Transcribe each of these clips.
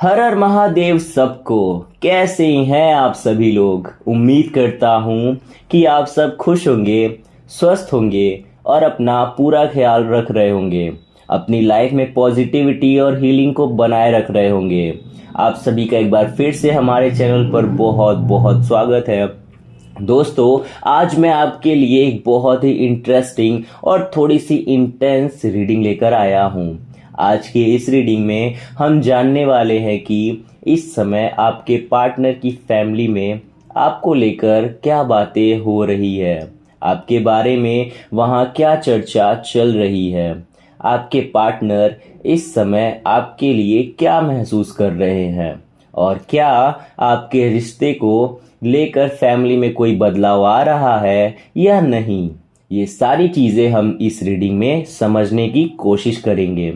हर हर महादेव सबको। कैसे हैं आप सभी लोग। उम्मीद करता हूँ कि आप सब खुश होंगे, स्वस्थ होंगे और अपना पूरा ख्याल रख रहे होंगे। अपनी लाइफ में पॉजिटिविटी और हीलिंग को बनाए रख रहे होंगे। आप सभी का एक बार फिर से हमारे चैनल पर बहुत बहुत स्वागत है। दोस्तों, आज मैं आपके लिए एक बहुत ही इंटरेस्टिंग और थोड़ी सी इंटेंस रीडिंग लेकर आया हूँ। आज की इस रीडिंग में हम जानने वाले हैं कि इस समय आपके पार्टनर की फैमिली में आपको लेकर क्या बातें हो रही है, आपके बारे में वहाँ क्या चर्चा चल रही है, आपके पार्टनर इस समय आपके लिए क्या महसूस कर रहे हैं और क्या आपके रिश्ते को लेकर फैमिली में कोई बदलाव आ रहा है या नहीं। ये सारी चीज़ें हम इस रीडिंग में समझने की कोशिश करेंगे।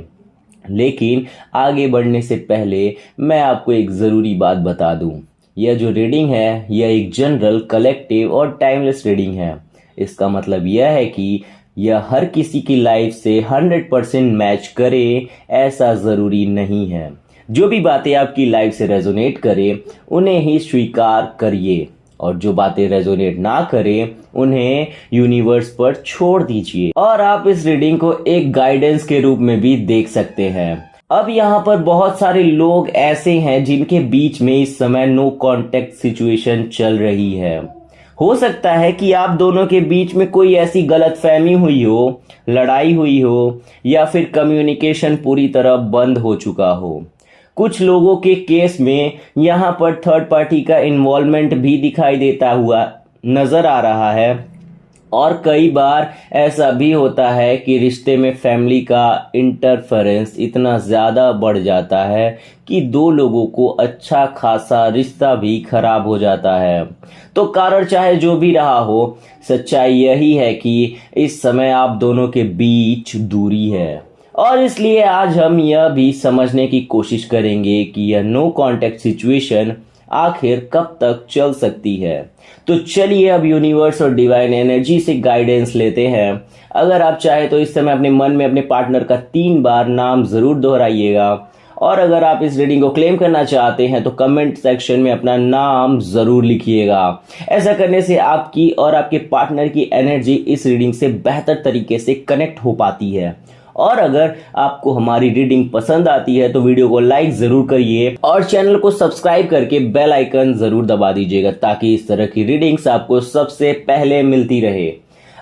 लेकिन आगे बढ़ने से पहले मैं आपको एक ज़रूरी बात बता दूं। यह जो रीडिंग है यह एक जनरल, कलेक्टिव और टाइमलेस रीडिंग है। इसका मतलब यह है कि यह हर किसी की लाइफ से 100% मैच करे ऐसा ज़रूरी नहीं है। जो भी बातें आपकी लाइफ से रेजोनेट करे उन्हें ही स्वीकार करिए और जो बातें रेजोनेट ना करें उन्हें यूनिवर्स पर छोड़ दीजिए। और आप इस रीडिंग को एक गाइडेंस के रूप में भी देख सकते हैं। अब यहाँ पर बहुत सारे लोग ऐसे हैं जिनके बीच में इस समय नो कांटेक्ट सिचुएशन चल रही है। हो सकता है कि आप दोनों के बीच में कोई ऐसी गलतफहमी हुई हो, लड़ाई हुई हो या फिर कम्युनिकेशन पूरी तरह बंद हो चुका हो। कुछ लोगों के केस में यहाँ पर थर्ड पार्टी का इन्वॉल्वमेंट भी दिखाई देता हुआ नजर आ रहा है। और कई बार ऐसा भी होता है कि रिश्ते में फैमिली का इंटरफेरेंस इतना ज़्यादा बढ़ जाता है कि दो लोगों को अच्छा खासा रिश्ता भी खराब हो जाता है। तो कारण चाहे जो भी रहा हो, सच्चाई यही है कि इस समय आप दोनों के बीच दूरी है। और इसलिए आज हम यह भी समझने की कोशिश करेंगे कि यह नो कांटेक्ट सिचुएशन आखिर कब तक चल सकती है। तो चलिए अब यूनिवर्स और डिवाइन एनर्जी से गाइडेंस लेते हैं। अगर आप चाहे तो इस समय अपने मन में अपने पार्टनर का 3 बार नाम जरूर दोहराइएगा। और अगर आप इस रीडिंग को क्लेम करना चाहते हैं तो कमेंट सेक्शन में अपना नाम जरूर लिखिएगा। ऐसा करने से आपकी और आपके पार्टनर की एनर्जी इस रीडिंग से बेहतर तरीके से कनेक्ट हो पाती है। और अगर आपको हमारी रीडिंग पसंद आती है तो वीडियो को लाइक जरूर करिए और चैनल को सब्सक्राइब करके बेल आइकन जरूर दबा दीजिएगा ताकि इस तरह की रीडिंग्स आपको सबसे पहले मिलती रहे।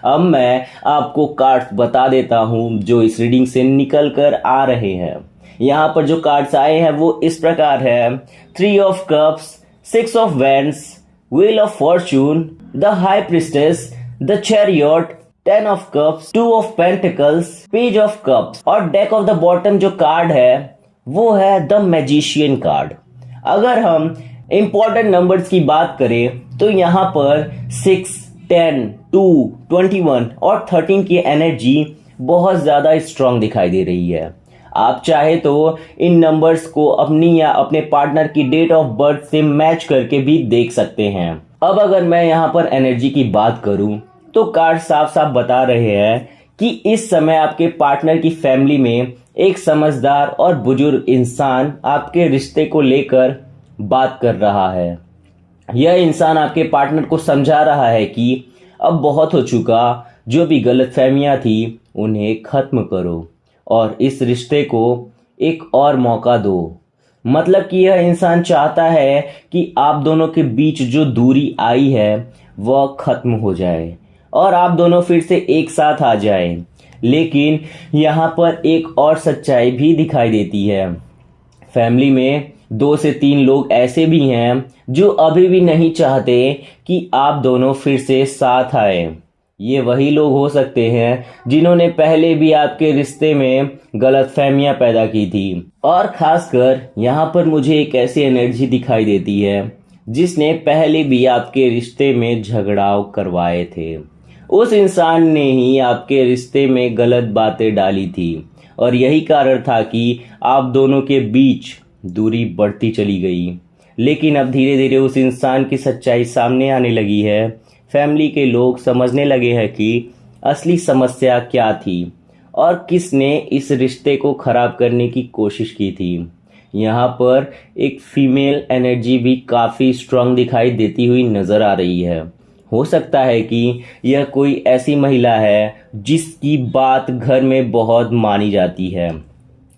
अब मैं आपको कार्ड्स बता देता हूं जो इस रीडिंग से निकल कर आ रहे हैं। यहाँ पर जो कार्ड्स आए हैं वो इस प्रकार है: 3 of cups, 6 of wands, wheel of Fortune, the high priestess, the chariot, 10 of cups, 2 of pentacles, page of cups. और डेक ऑफ द बॉटम जो कार्ड है वो है द मैजिशियन कार्ड। अगर हम इंपॉर्टेंट नंबर्स की बात करें तो यहाँ पर 6, 10, 2, 21 और 13 की एनर्जी बहुत ज्यादा स्ट्रांग दिखाई दे रही है। आप चाहे तो इन नंबर्स को अपनी या अपने पार्टनर की डेट ऑफ बर्थ से मैच करके भी देख सकते हैं। अब अगर मैं यहाँ पर एनर्जी की बात करूं तो कार्ड साफ साफ बता रहे हैं कि इस समय आपके पार्टनर की फैमिली में एक समझदार और बुजुर्ग इंसान आपके रिश्ते को लेकर बात कर रहा है। यह इंसान आपके पार्टनर को समझा रहा है कि अब बहुत हो चुका, जो भी गलतफहमियां थी उन्हें खत्म करो और इस रिश्ते को एक और मौका दो। मतलब कि यह इंसान चाहता है कि आप दोनों के बीच जो दूरी आई है वह खत्म हो जाए और आप दोनों फिर से एक साथ आ जाएं। लेकिन यहाँ पर एक और सच्चाई भी दिखाई देती है। फैमिली में 2 से 3 लोग ऐसे भी हैं जो अभी भी नहीं चाहते कि आप दोनों फिर से साथ आए। ये वही लोग हो सकते हैं जिन्होंने पहले भी आपके रिश्ते में गलतफहमियां पैदा की थी। और खासकर यहाँ पर मुझे एक ऐसी एनर्जी दिखाई देती है जिसने पहले भी आपके रिश्ते में झगड़ाव करवाए थे। उस इंसान ने ही आपके रिश्ते में गलत बातें डाली थी और यही कारण था कि आप दोनों के बीच दूरी बढ़ती चली गई। लेकिन अब धीरे धीरे उस इंसान की सच्चाई सामने आने लगी है। फैमिली के लोग समझने लगे हैं कि असली समस्या क्या थी और किसने इस रिश्ते को खराब करने की कोशिश की थी। यहाँ पर एक फीमेल एनर्जी भी काफ़ी स्ट्रांग दिखाई देती हुई नज़र आ रही है। हो सकता है कि यह कोई ऐसी महिला है जिसकी बात घर में बहुत मानी जाती है,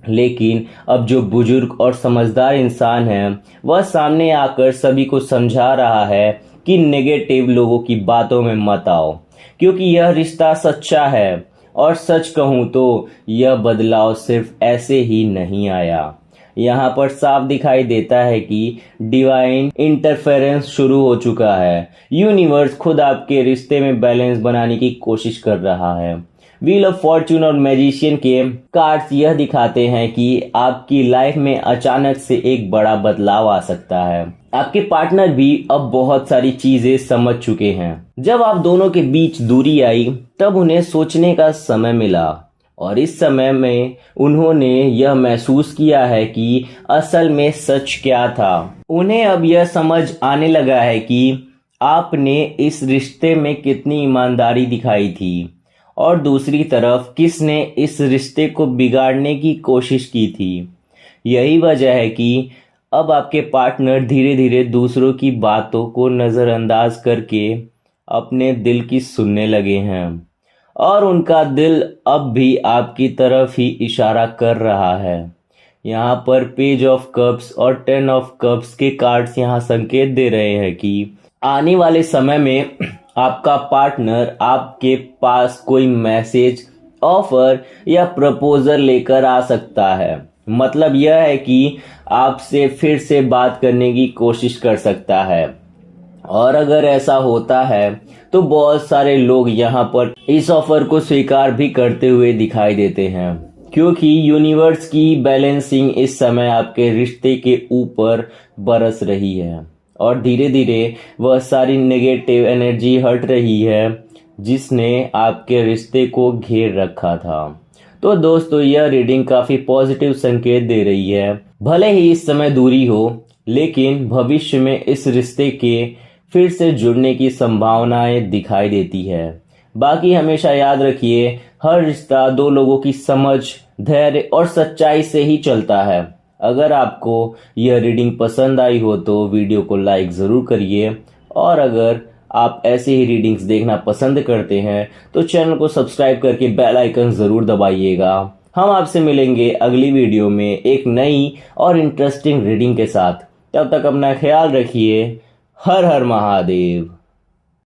लेकिन अब जो बुजुर्ग और समझदार इंसान है वह सामने आकर सभी को समझा रहा है कि नेगेटिव लोगों की बातों में मत आओ, क्योंकि यह रिश्ता सच्चा है। और सच कहूँ तो यह बदलाव सिर्फ ऐसे ही नहीं आया। यहाँ पर साफ दिखाई देता है कि डिवाइन इंटरफेरेंस शुरू हो चुका है। यूनिवर्स खुद आपके रिश्ते में बैलेंस बनाने की कोशिश कर रहा है। व्हील ऑफ फॉर्च्यून और मैजिशियन के कार्ड्स यह दिखाते हैं कि आपकी लाइफ में अचानक से एक बड़ा बदलाव आ सकता है। आपके पार्टनर भी अब बहुत सारी चीजें समझ चुके हैं। जब आप दोनों के बीच दूरी आई तब उन्हें सोचने का समय मिला, और इस समय में उन्होंने यह महसूस किया है कि असल में सच क्या था। उन्हें अब यह समझ आने लगा है कि आपने इस रिश्ते में कितनी ईमानदारी दिखाई थी, और दूसरी तरफ किसने इस रिश्ते को बिगाड़ने की कोशिश की थी। यही वजह है कि अब आपके पार्टनर धीरे धीरे दूसरों की बातों को नज़रअंदाज करके अपने दिल की सुनने लगे हैं, और उनका दिल अब भी आपकी तरफ ही इशारा कर रहा है। यहाँ पर पेज ऑफ कप्स और 10 ऑफ कप्स के कार्ड्स यहाँ संकेत दे रहे हैं कि आने वाले समय में आपका पार्टनर आपके पास कोई मैसेज, ऑफर या प्रपोजल लेकर आ सकता है। मतलब यह है कि आपसे फिर से बात करने की कोशिश कर सकता है, और अगर ऐसा होता है तो बहुत सारे लोग यहाँ पर इस ऑफर को स्वीकार भी करते हुए दिखाई देते हैं, क्योंकि यूनिवर्स की बैलेंसिंग इस समय आपके रिश्ते के ऊपर बरस रही है, और धीरे धीरे वह सारी नेगेटिव एनर्जी हट रही है जिसने आपके रिश्ते को घेर रखा था। तो दोस्तों, यह रीडिंग काफ़ी पॉजिटिव संकेत दे रही है। भले ही इस समय दूरी हो, लेकिन भविष्य में इस रिश्ते के फिर से जुड़ने की संभावनाएं दिखाई देती है। बाकी हमेशा याद रखिए, हर रिश्ता दो लोगों की समझ, धैर्य और सच्चाई से ही चलता है। अगर आपको यह रीडिंग पसंद आई हो तो वीडियो को लाइक ज़रूर करिए, और अगर आप ऐसे ही रीडिंग्स देखना पसंद करते हैं तो चैनल को सब्सक्राइब करके बेल आइकन ज़रूर दबाइएगा। हम आपसे मिलेंगे अगली वीडियो में एक नई और इंटरेस्टिंग रीडिंग के साथ। तब तक अपना ख्याल रखिए। हर हर महादेव।